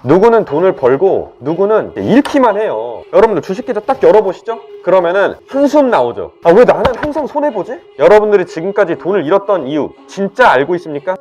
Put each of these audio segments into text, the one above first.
누구는 돈을 벌고 누구는 잃기만 해요. 여러분들 주식 계좌 딱 열어보시죠. 그러면은 한숨 나오죠. 아, 왜 나는 항상 손해보지? 여러분들이 지금까지 돈을 잃었던 이유 진짜 알고 있습니까?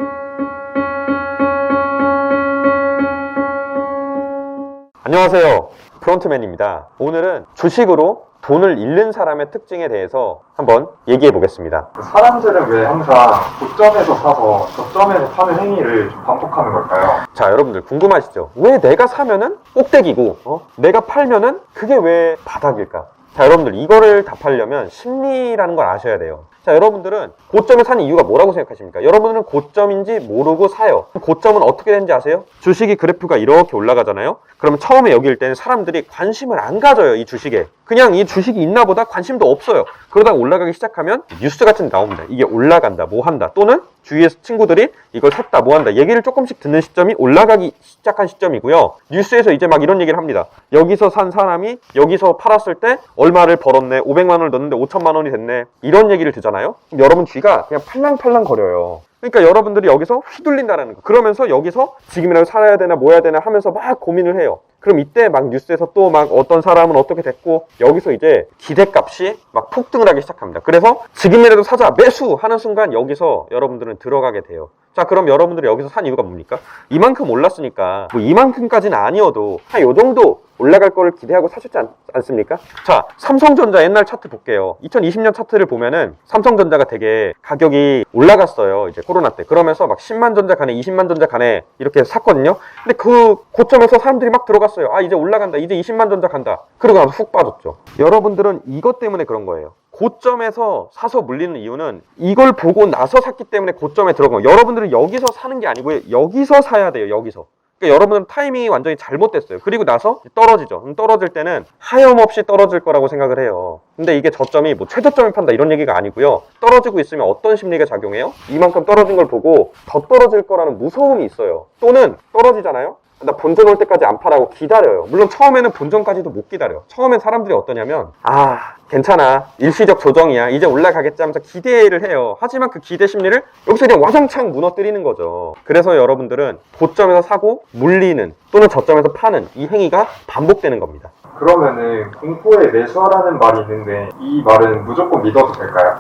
안녕하세요, 프론트맨입니다. 오늘은 주식으로 돈을 잃는 사람의 특징에 대해서 한번 얘기해 보겠습니다. 사람들은 왜 항상 고점에서 사서 저점에서 파는 행위를 좀 반복하는 걸까요? 자, 여러분들 궁금하시죠? 왜 내가 사면은 꼭대기고 내가 팔면은 그게 왜 바닥일까? 자, 여러분들 이거를 답하려면 심리라는 걸 아셔야 돼요. 자, 여러분들은 고점에 사는 이유가 뭐라고 생각하십니까? 여러분들은 고점인지 모르고 사요. 고점은 어떻게 되는지 아세요? 주식이 그래프가 이렇게 올라가잖아요. 그러면 처음에 여기일 때는 사람들이 관심을 안 가져요, 이 주식에. 그냥 이 주식이 있나 보다 관심도 없어요. 그러다가 올라가기 시작하면 뉴스 같은 게 나옵니다. 이게 올라간다, 뭐 한다. 또는 주위에서 친구들이 이걸 샀다, 뭐 한다. 얘기를 조금씩 듣는 시점이 올라가기 시작한 시점이고요. 뉴스에서 이제 막 이런 얘기를 합니다. 여기서 산 사람이 여기서 팔았을 때 얼마를 벌었네, 500만 원을 넣었는데 5천만 원이 됐네, 이런 얘기를 듣잖아요. 그럼 여러분 귀가 그냥 팔랑팔랑 거려요. 그러니까 여러분들이 여기서 휘둘린다는 거. 그러면서 여기서 지금이라도 살아야 되나 뭐 해야 되나 하면서 막 고민을 해요. 그럼 이때 막 뉴스에서 또 막 어떤 사람은 어떻게 됐고, 여기서 이제 기대값이 막 폭등을 하기 시작합니다. 그래서 지금이라도 사자, 매수 하는 순간 여기서 여러분들은 들어가게 돼요. 자, 그럼 여러분들이 여기서 산 이유가 뭡니까? 이만큼 올랐으니까 뭐 이만큼까지는 아니어도 한 요 정도 올라갈 거를 기대하고 사셨지 않습니까? 자, 삼성전자 옛날 차트 볼게요. 2020년 차트를 보면은 삼성전자가 되게 가격이 올라갔어요. 이제 코로나 때. 그러면서 막 10만 전자 가네, 20만 전자 가네 이렇게 샀거든요. 근데 그 고점에서 사람들이 막 들어갔어요. 아, 이제 올라간다, 이제 20만 전자 간다. 그러고 나서 훅 빠졌죠. 여러분들은 이것 때문에 그런 거예요. 고점에서 사서 물리는 이유는 이걸 보고 나서 샀기 때문에 고점에 들어간 거예요. 여러분들은 여기서 사는 게 아니고요, 여기서 사야 돼요. 여기서. 그러니까 여러분은 타이밍이 완전히 잘못됐어요. 그리고 나서 떨어지죠. 떨어질 때는 하염없이 떨어질 거라고 생각을 해요. 근데 이게 저점이 뭐 최저점을 판다 이런 얘기가 아니고요. 떨어지고 있으면 어떤 심리가 작용해요? 이만큼 떨어진 걸 보고 더 떨어질 거라는 무서움이 있어요. 또는 떨어지잖아요. 나 본전 올 때까지 안 팔라고 기다려요. 물론 처음에는 본전까지도 못 기다려. 처음엔 사람들이 어떠냐면, 아, 괜찮아, 일시적 조정이야, 이제 올라가겠지 하면서 기대를 해요. 하지만 그 기대 심리를 여기서 그냥 와장창 무너뜨리는 거죠. 그래서 여러분들은 고점에서 사고 물리는, 또는 저점에서 파는 이 행위가 반복되는 겁니다. 그러면은 공포에 매수하라는 말이 있는데 이 말은 무조건 믿어도 될까요?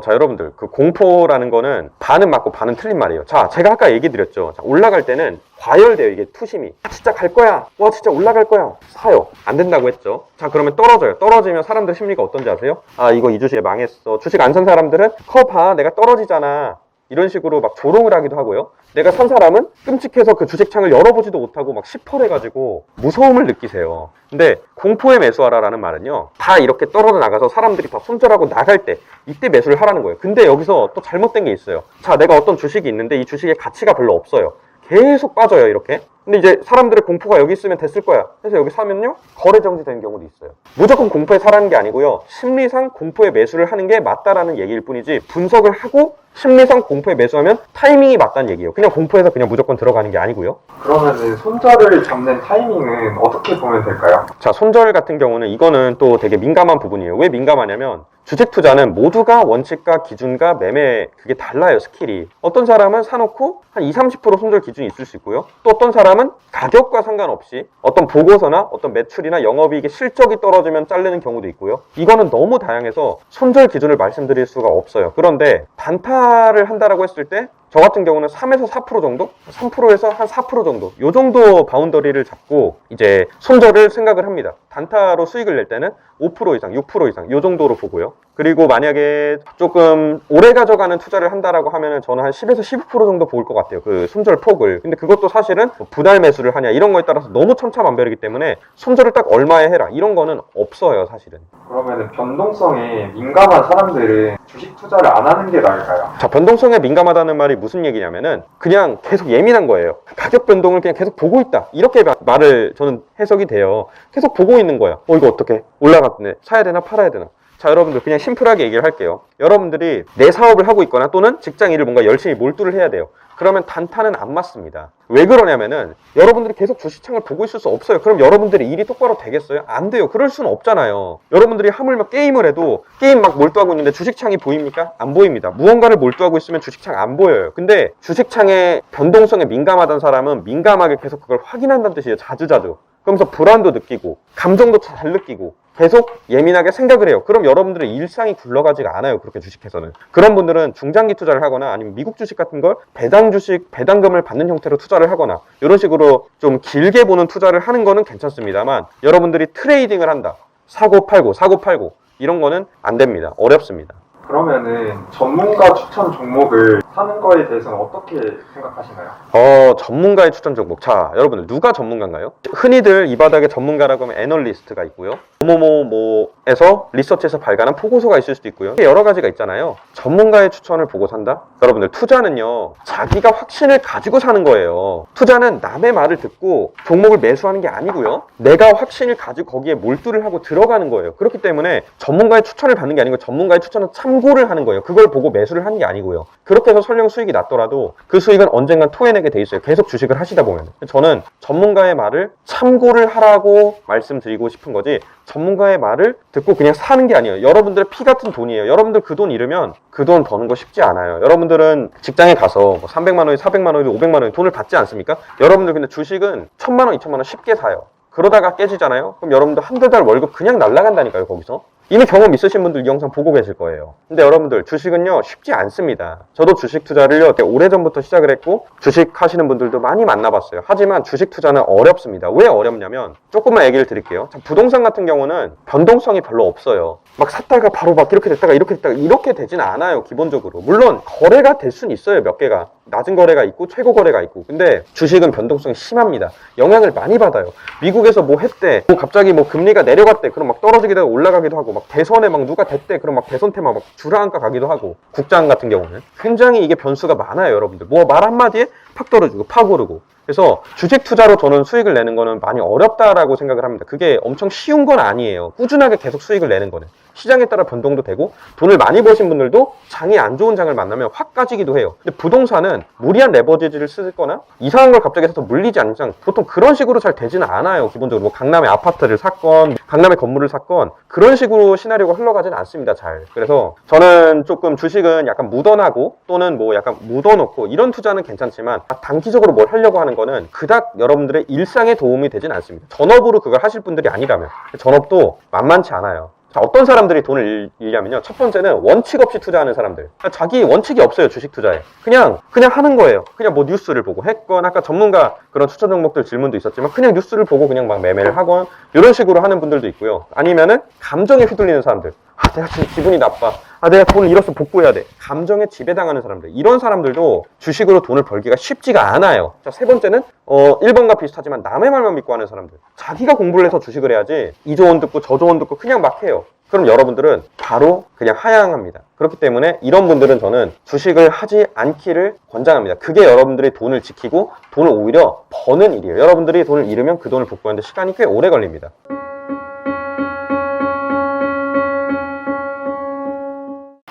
자, 여러분들 그 공포라는 거는 반은 맞고 반은 틀린 말이에요. 자, 제가 아까 얘기 드렸죠. 자, 올라갈 때는 과열돼요, 이게 투심이. 아, 진짜 갈 거야, 와 진짜 올라갈 거야, 사요. 안 된다고 했죠. 자, 그러면 떨어져요. 떨어지면 사람들 심리가 어떤지 아세요? 아, 이거 이 주식에 망했어. 주식 안 산 사람들은 커 봐, 내가 떨어지잖아, 이런 식으로 막 조롱을 하기도 하고요. 내가 산 사람은 끔찍해서 그 주식창을 열어보지도 못하고 막 시퍼래가지고 무서움을 느끼세요. 근데 공포에 매수하라라는 말은요, 다 이렇게 떨어져 나가서 사람들이 다 손절하고 나갈 때, 이때 매수를 하라는 거예요. 근데 여기서 또 잘못된 게 있어요. 자, 내가 어떤 주식이 있는데 이 주식의 가치가 별로 없어요. 계속 빠져요, 이렇게. 근데 이제 사람들의 공포가 여기 있으면 됐을 거야 해서 여기 사면요, 거래 정지되는 경우도 있어요. 무조건 공포에 사라는 게 아니고요, 심리상 공포에 매수를 하는 게 맞다라는 얘기일 뿐이지, 분석을 하고 심리상 공포에 매수하면 타이밍이 맞다는 얘기예요. 그냥 공포에서 그냥 무조건 들어가는 게 아니고요. 그러면은 손절을 잡는 타이밍은 어떻게 보면 될까요? 자, 손절 같은 경우는 이거는 또 되게 민감한 부분이에요. 왜 민감하냐면, 주식 투자는 모두가 원칙과 기준과 매매 그게 달라요, 스킬이. 어떤 사람은 사놓고 한 20-30% 손절 기준이 있을 수 있고요. 또 어떤 사람은 가격과 상관없이 어떤 보고서나 어떤 매출이나 영업이익의 실적이 떨어지면 자르는 경우도 있고요. 이거는 너무 다양해서 손절 기준을 말씀드릴 수가 없어요. 그런데 단타를 한다라고 했을 때 저 같은 경우는 3에서 4% 정도? 3%에서 한 4% 정도, 요 정도 바운더리를 잡고 이제 손절을 생각을 합니다. 단타로 수익을 낼 때는 5% 이상, 6% 이상 요 정도로 보고요. 그리고 만약에 조금 오래 가져가는 투자를 한다라고 하면은 저는 한 10에서 15% 정도 볼 것 같아요, 그 손절 폭을. 근데 그것도 사실은 뭐 분할 매수를 하냐 이런 거에 따라서 너무 천차만별이기 때문에 손절을 딱 얼마에 해라 이런 거는 없어요, 사실은. 그러면은 변동성에 민감한 사람들은 주식 투자를 안 하는 게 나을까요? 자, 변동성에 민감하다는 말이 무슨 얘기냐면은 그냥 계속 예민한 거예요. 가격 변동을 그냥 계속 보고 있다, 이렇게 말을 저는 해석이 돼요. 계속 보고 있는 거야. 이거 어떻게 올라갔네, 사야 되나 팔아야 되나. 자, 여러분들 그냥 심플하게 얘기를 할게요. 여러분들이 내 사업을 하고 있거나 또는 직장 일을 뭔가 열심히 몰두를 해야 돼요. 그러면 단타는 안 맞습니다. 왜 그러냐면은 여러분들이 계속 주식창을 보고 있을 수 없어요. 그럼 여러분들이 일이 똑바로 되겠어요? 안 돼요. 그럴 수는 없잖아요. 여러분들이 하물며 게임을 해도 게임 막 몰두하고 있는데 주식창이 보입니까? 안 보입니다. 무언가를 몰두하고 있으면 주식창 안 보여요. 근데 주식창의 변동성에 민감하던 사람은 민감하게 계속 그걸 확인한다는 뜻이에요. 자주자주. 그러면서 불안도 느끼고 감정도 잘 느끼고 계속 예민하게 생각을 해요. 그럼 여러분들의 일상이 굴러가지가 않아요. 그렇게 주식해서는. 그런 분들은 중장기 투자를 하거나 아니면 미국 주식 같은 걸 배당 주식, 배당금을 받는 형태로 투자를 하거나 이런 식으로 좀 길게 보는 투자를 하는 거는 괜찮습니다만 여러분들이 트레이딩을 한다. 사고 팔고 이런 거는 안 됩니다. 어렵습니다. 그러면은 전문가 추천 종목을 사는 거에 대해서는 어떻게 생각하시나요? 전문가의 추천 종목. 자, 여러분들 누가 전문가인가요? 흔히들 이 바닥에 전문가라고 하면 애널리스트가 있고요. 뭐에서 리서치에서 발간한 보고서가 있을 수도 있고요. 여러 가지가 있잖아요. 전문가의 추천을 보고 산다? 여러분들 투자는요. 자기가 확신을 가지고 사는 거예요. 투자는 남의 말을 듣고 종목을 매수하는 게 아니고요. 내가 확신을 가지고 거기에 몰두를 하고 들어가는 거예요. 그렇기 때문에 전문가의 추천을 받는 게 아니고 전문가의 추천은 참고를 하는 거예요. 그걸 보고 매수를 하는 게 아니고요. 그렇게 해서 설령 수익이 났더라도 그 수익은 언젠간 토해내게 돼 있어요. 계속 주식을 하시다 보면. 저는 전문가의 말을 참고를 하라고 말씀드리고 싶은 거지 전문가의 말을 듣고 그냥 사는 게 아니에요. 여러분들의 피 같은 돈이에요. 여러분들 그 돈 잃으면 그 돈 버는 거 쉽지 않아요. 여러분들은 직장에 가서 뭐 300만 원이 400만 원이 500만 원이 돈을 받지 않습니까? 여러분들 근데 주식은 1000만 원, 2000만 원 쉽게 사요. 그러다가 깨지잖아요. 그럼 여러분들 한두 달 월급 그냥 날아간다니까요. 거기서. 이미 경험 있으신 분들 이 영상 보고 계실 거예요. 근데 여러분들 주식은요 쉽지 않습니다. 저도 주식 투자를요 되게 오래전부터 시작을 했고 주식 하시는 분들도 많이 만나봤어요. 하지만 주식 투자는 어렵습니다. 왜 어렵냐면 조금만 얘기를 드릴게요. 자, 부동산 같은 경우는 변동성이 별로 없어요. 막 샀다가 바로 막 이렇게 됐다가 이렇게 되진 않아요. 기본적으로. 물론 거래가 될 수는 있어요. 몇 개가. 낮은 거래가 있고 최고 거래가 있고. 근데 주식은 변동성이 심합니다. 영향을 많이 받아요. 미국에서 뭐 했대. 뭐 갑자기 뭐 금리가 내려갔대. 그럼 막 떨어지기도 하고 올라가기도 하고 막 대선에 막 누가 됐대. 그럼 막 대선 테마 막 주라한가 가기도 하고. 국장 같은 경우는 굉장히 이게 변수가 많아요. 여러분들. 뭐 말 한마디에 팍 떨어지고 팍 오르고. 그래서 주식 투자로 저는 수익을 내는 거는 많이 어렵다라고 생각을 합니다. 그게 엄청 쉬운 건 아니에요. 꾸준하게 계속 수익을 내는 거는. 시장에 따라 변동도 되고 돈을 많이 버신 분들도 장이 안 좋은 장을 만나면 확 까지기도 해요. 근데 부동산은 무리한 레버리지를 쓰거나 이상한 걸 갑자기 해서 물리지 않는 이상 보통 그런 식으로 잘 되지는 않아요. 기본적으로 뭐 강남에 아파트를 샀건 강남에 건물을 샀건 그런 식으로 시나리오가 흘러가지는 않습니다. 잘. 그래서 저는 조금 주식은 약간 묻어나고 또는 뭐 약간 묻어놓고 이런 투자는 괜찮지만 단기적으로 뭘 하려고 하는 거는 그닥 여러분들의 일상에 도움이 되진 않습니다. 전업으로 그걸 하실 분들이 아니라면. 전업도 만만치 않아요. 자, 어떤 사람들이 돈을 잃냐면요. 첫 번째는 원칙 없이 투자하는 사람들. 자기 원칙이 없어요. 주식 투자에. 그냥 하는 거예요. 그냥 뭐 뉴스를 보고 했건 아까 전문가 그런 추천 종목들 질문도 있었지만 그냥 뉴스를 보고 그냥 막 매매를 하건 이런 식으로 하는 분들도 있고요. 아니면은 감정에 휘둘리는 사람들. 내가 지금 기분이 나빠. 내가 돈을 잃어서 복구해야 돼. 감정에 지배당하는 사람들. 이런 사람들도 주식으로 돈을 벌기가 쉽지가 않아요. 자, 세 번째는 1번과 비슷하지만 남의 말만 믿고 하는 사람들. 자기가 공부를 해서 주식을 해야지 이 조언 듣고 저 조언 듣고 그냥 막 해요. 그럼 여러분들은 바로 그냥 하향합니다. 그렇기 때문에 이런 분들은 저는 주식을 하지 않기를 권장합니다. 그게 여러분들이 돈을 지키고 돈을 오히려 버는 일이에요. 여러분들이 돈을 잃으면 그 돈을 복구하는데 시간이 꽤 오래 걸립니다.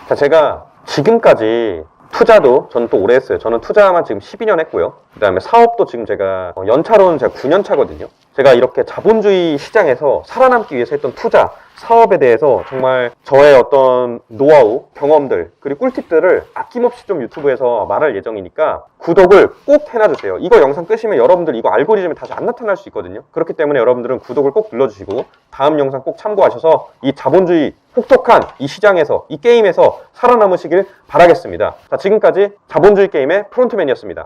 자, 제가 지금까지 투자도 저는 또 오래 했어요. 저는 투자만 지금 12년 했고요. 그 다음에 사업도 지금 제가 연차로는 제가 9년 차거든요. 제가 이렇게 자본주의 시장에서 살아남기 위해서 했던 투자, 사업에 대해서 정말 저의 어떤 노하우, 경험들, 그리고 꿀팁들을 아낌없이 좀 유튜브에서 말할 예정이니까 구독을 꼭 해놔주세요. 이거 영상 끄시면 여러분들 이거 알고리즘에 다시 안 나타날 수 있거든요. 그렇기 때문에 여러분들은 구독을 꼭 눌러주시고 다음 영상 꼭 참고하셔서 이 자본주의 혹독한 이 시장에서, 이 게임에서 살아남으시길 바라겠습니다. 자, 지금까지 자본주의 게임의 프론트맨이었습니다.